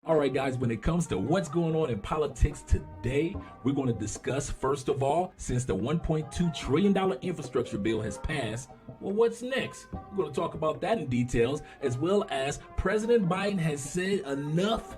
All right, guys, when it comes to what's going on in politics today, we're going to discuss, first of all, since the $1.2 trillion infrastructure bill has passed, well, what's next? We're going to talk about that in details, as well as President Biden has said enough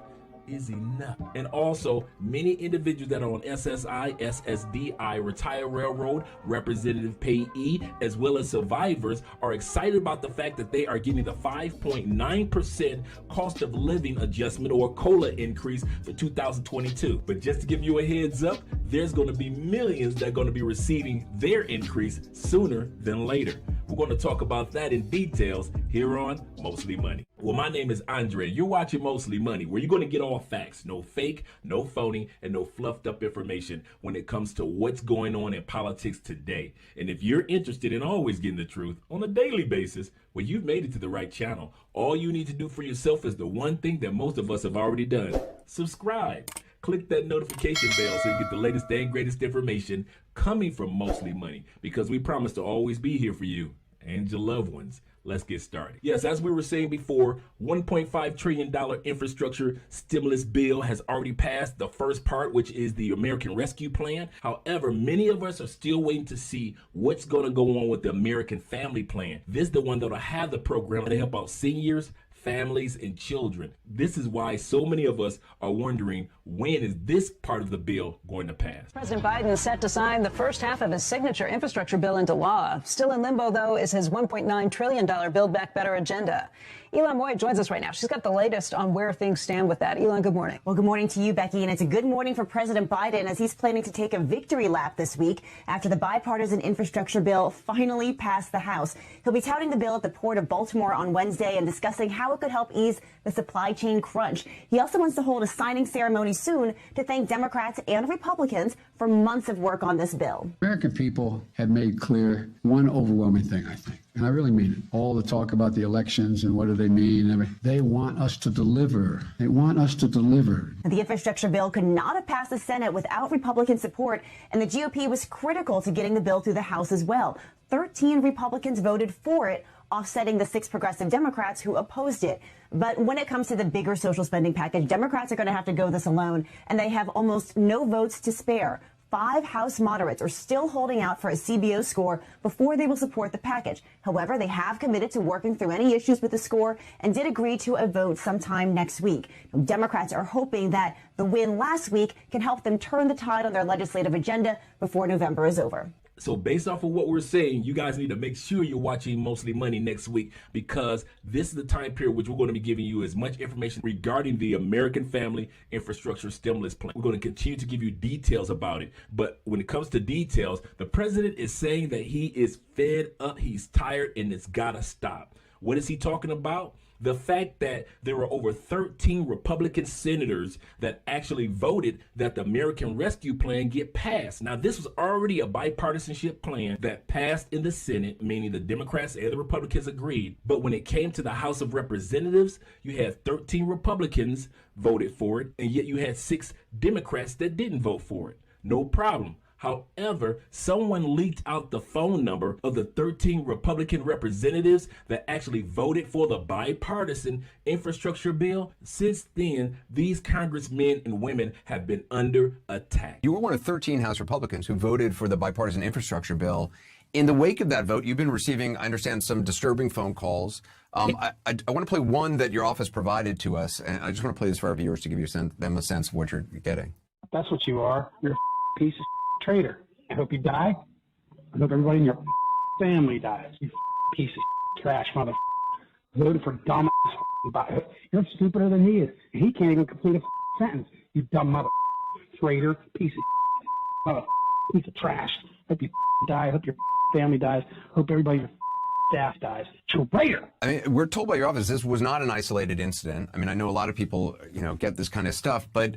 is enough. And also, many individuals that are on SSI, SSDI, Retire Railroad, Representative Payee, as well as survivors are excited about the fact that they are getting the 5.9% cost of living adjustment or COLA increase for 2022. But just to give you a heads up, there's going to be millions that are going to be receiving their increase sooner than later. We're going to talk about that in details here on Mostly Money. Well, my name is Andre. You're watching Mostly Money, where you're going to get all facts, no fake, no phony, and no fluffed up information when it comes to what's going on in politics today. And if you're interested in always getting the truth on a daily basis, well, you've made it to the right channel. All you need to do for yourself is the one thing that most of us have already done: subscribe. Click that notification bell so you get the latest and greatest information coming from Mostly Money, because we promise to always be here for you and your loved ones. Let's get started. Yes, as we were saying before, $1.5 trillion infrastructure stimulus bill has already passed the first part, which is the American Rescue Plan. However, many of us are still waiting to see what's going to go on with the American Family Plan. This is the one that will have the program to help out seniors, families, and children. This is why so many of us are wondering, when is this part of the bill going to pass? President Biden is set to sign the first half of his signature infrastructure bill into law. Still in limbo, though, is his $1.9 trillion Build Back Better agenda. Elon Moy joins us right now. She's got the latest on where things stand with that. Elon, good morning. Well, good morning to you, Becky, and it's a good morning for President Biden as he's planning to take a victory lap this week after the bipartisan infrastructure bill finally passed the House. He'll be touting the bill at the Port of Baltimore on Wednesday and discussing how it could help ease the supply chain crunch. He also wants to hold a signing ceremony soon to thank Democrats and Republicans for months of work on this bill. American people have made clear one overwhelming thing, I think, and I really mean it. All the talk about the elections and what do they mean, they want us to deliver. They want us to deliver. The infrastructure bill could not have passed the Senate without Republican support, and the GOP was critical to getting the bill through the House as well. 13 Republicans voted for it, offsetting the 6 progressive Democrats who opposed it. But when it comes to the bigger social spending package, Democrats are going to have to go this alone, and they have almost no votes to spare. 5 House moderates are still holding out for a CBO score before they will support the package. However, they have committed to working through any issues with the score and did agree to a vote sometime next week. Democrats are hoping that the win last week can help them turn the tide on their legislative agenda before November is over. So based off of what we're saying, you guys need to make sure you're watching Mostly Money next week, because this is the time period which we're going to be giving you as much information regarding the American Family Infrastructure Stimulus Plan. We're going to continue to give you details about it. But when it comes to details, the president is saying that he is fed up, he's tired, and it's got to stop. What is he talking about? The fact that there were over 13 Republican senators that actually voted that the American Rescue Plan get passed. Now, this was already a bipartisanship plan that passed in the Senate, meaning the Democrats and the Republicans agreed. But when it came to the House of Representatives, you had 13 Republicans voted for it, and yet you had 6 Democrats that didn't vote for it. No problem. However, someone leaked out the phone number of the 13 Republican representatives that actually voted for the bipartisan infrastructure bill. Since then, these congressmen and women have been under attack. You were one of 13 House Republicans who voted for the bipartisan infrastructure bill. In the wake of that vote, you've been receiving, I understand, some disturbing phone calls. I want to play one that your office provided to us, and I just want to play this for our viewers to give you them a sense of what you're getting. That's what you are. You're a piece of traitor. I hope you die. I hope everybody in your family dies. You piece of trash mother. Voted for dumb. You're stupider than he is. He can't even complete a sentence. You dumb mother. Traitor. Piece of mother. Piece of trash. Hope you die. Hope your family dies. Hope everybody in your staff dies. Traitor. I mean, we're told by your office this was not an isolated incident. I mean, I know a lot of people, get this kind of stuff, but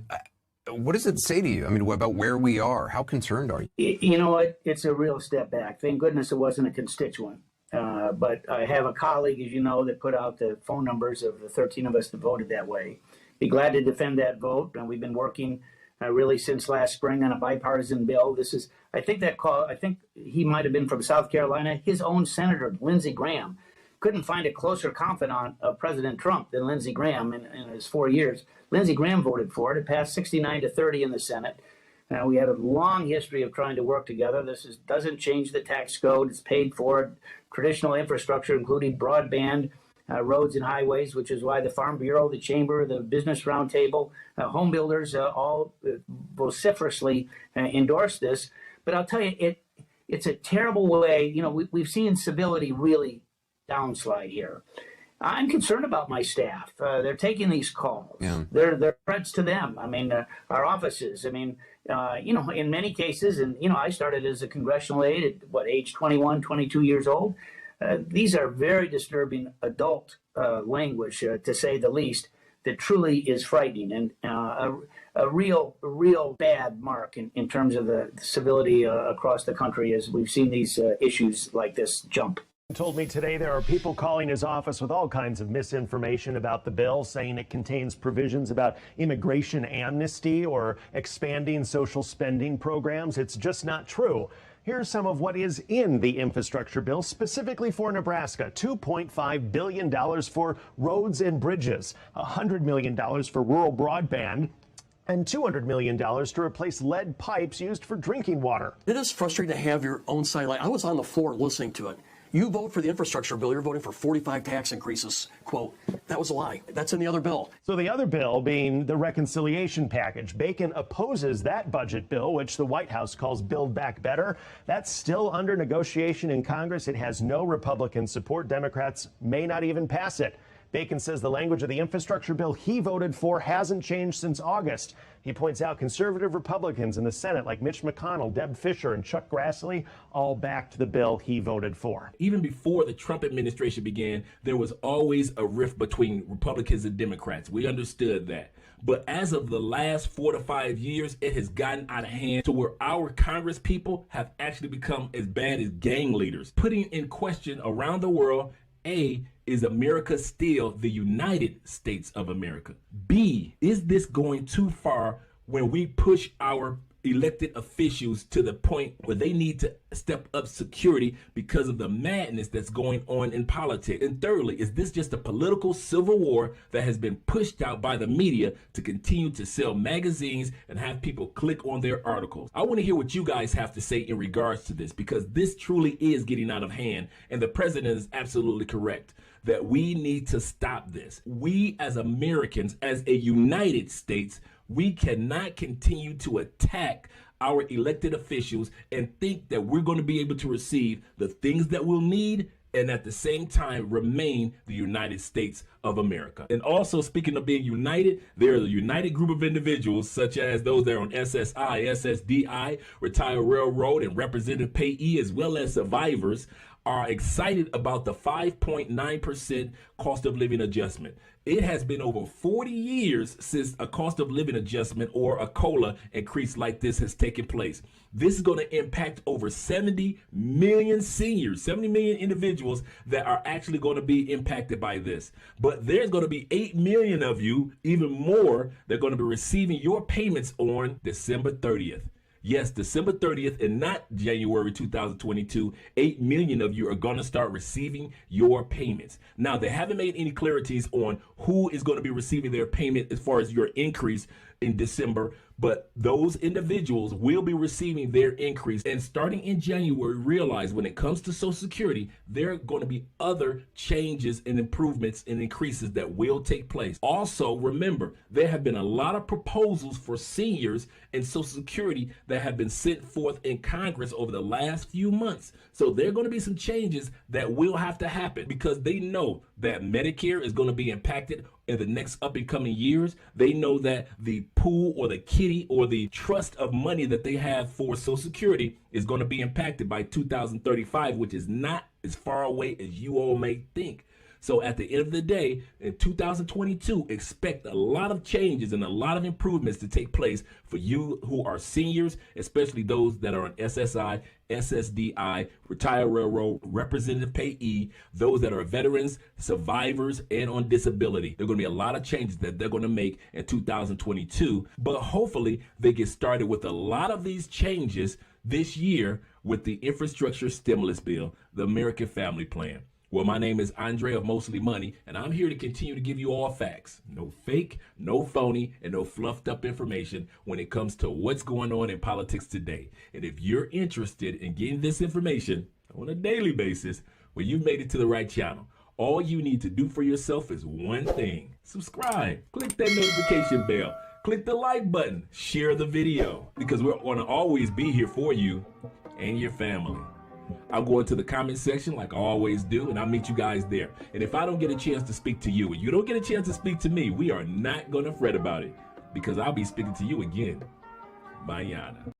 what does it say to you? I mean, about where we are? How concerned are you? You know what? It's a real step back. Thank goodness it wasn't a constituent. But I have a colleague, as you know, that put out the phone numbers of the 13 of us that voted that way. Be glad to defend that vote. And we've been working really since last spring on a bipartisan bill. I think he might have been from South Carolina. His own senator, Lindsey Graham, couldn't find a closer confidant of President Trump than Lindsey Graham in his 4 years. Lindsey Graham voted for it. It passed 69-30 in the Senate. We had a long history of trying to work together. Doesn't change the tax code. It's paid for. Traditional infrastructure, including broadband, roads and highways, which is why the Farm Bureau, the Chamber, the Business Roundtable, home builders all vociferously endorse this. But I'll tell you, it's a terrible way. You know, we've seen civility really downslide here. I'm concerned about my staff. They're taking these calls. Yeah. They're threats to them. I mean, our offices. I mean, you know, in many cases, and, you know, I started as a congressional aide at, age 21, 22 years old. These are very disturbing adult language, to say the least, that truly is frightening and a real bad mark in terms of the civility across the country as we've seen these issues like this jump. Told me today there are people calling his office with all kinds of misinformation about the bill, saying it contains provisions about immigration amnesty or expanding social spending programs. It's just not true. Here's some of what is in the infrastructure bill specifically for Nebraska. $2.5 billion for roads and bridges, $100 million for rural broadband, and $200 million to replace lead pipes used for drinking water. It is frustrating to have your own side. I was on the floor listening to it. You vote for the infrastructure bill, you're voting for 45 tax increases. Quote, that was a lie. That's in the other bill. So the other bill being the reconciliation package. Bacon opposes that budget bill, which the White House calls Build Back Better. That's still under negotiation in Congress. It has no Republican support. Democrats may not even pass it. Bacon says the language of the infrastructure bill he voted for hasn't changed since August. He points out conservative Republicans in the Senate like Mitch McConnell, Deb Fischer, and Chuck Grassley all backed the bill he voted for. Even before the Trump administration began, there was always a rift between Republicans and Democrats. We understood that. But as of the last 4 to 5 years, it has gotten out of hand to where our Congress people have actually become as bad as gang leaders, putting in question around the world, A, is America still the United States of America? B, is this going too far when we push our elected officials to the point where they need to step up security because of the madness that's going on in politics? And thirdly, is this just a political civil war that has been pushed out by the media to continue to sell magazines and have people click on their articles? I want to hear what you guys have to say in regards to this, because this truly is getting out of hand, and the president is absolutely correct that we need to stop this. We as Americans, as a United States, we cannot continue to attack our elected officials and think that we're going to be able to receive the things that we'll need and at the same time remain the United States of America. And also, speaking of being united, there is a united group of individuals such as those that are on SSI, SSDI, Retired Railroad, and Representative Payee, as well as survivors, are excited about the 5.9% cost of living adjustment. It has been over 40 years since a cost of living adjustment or a COLA increase like this has taken place. This is going to impact over 70 million seniors, 70 million individuals that are actually going to be impacted by this. But there's going to be 8 million of you, even more, that are going to be receiving your payments on December 30th. Yes, December 30th and not January 2022, 8 million of you are going to start receiving your payments. Now, they haven't made any clarities on who is going to be receiving their payment as far as your increase in December, but those individuals will be receiving their increase. And starting in January, realize when it comes to Social Security, there are going to be other changes and improvements and increases that will take place. Also, remember, there have been a lot of proposals for seniors and Social Security that have been sent forth in Congress over the last few months. So there are going to be some changes that will have to happen because they know that Medicare is going to be impacted in the next up and coming years. They know that the pool or the kitty or the trust of money that they have for Social Security is going to be impacted by 2035, which is not as far away as you all may think. So at the end of the day, in 2022, expect a lot of changes and a lot of improvements to take place for you who are seniors, especially those that are on SSI, SSDI, Retired Railroad, Representative Payee, those that are veterans, survivors, and on disability. There are going to be a lot of changes that they're going to make in 2022, but hopefully they get started with a lot of these changes this year with the infrastructure stimulus bill, the American Family Plan. Well, my name is Andre of Mostly Money, and I'm here to continue to give you all facts. No fake, no phony, and no fluffed up information when it comes to what's going on in politics today. And if you're interested in getting this information on a daily basis, well, you've made it to the right channel. All you need to do for yourself is one thing. Subscribe. Click that notification bell. Click the like button. Share the video, because we're going to always be here for you and your family. I'll go into the comment section like I always do, and I'll meet you guys there. And if I don't get a chance to speak to you and you don't get a chance to speak to me, we are not going to fret about it, because I'll be speaking to you again. Mañana.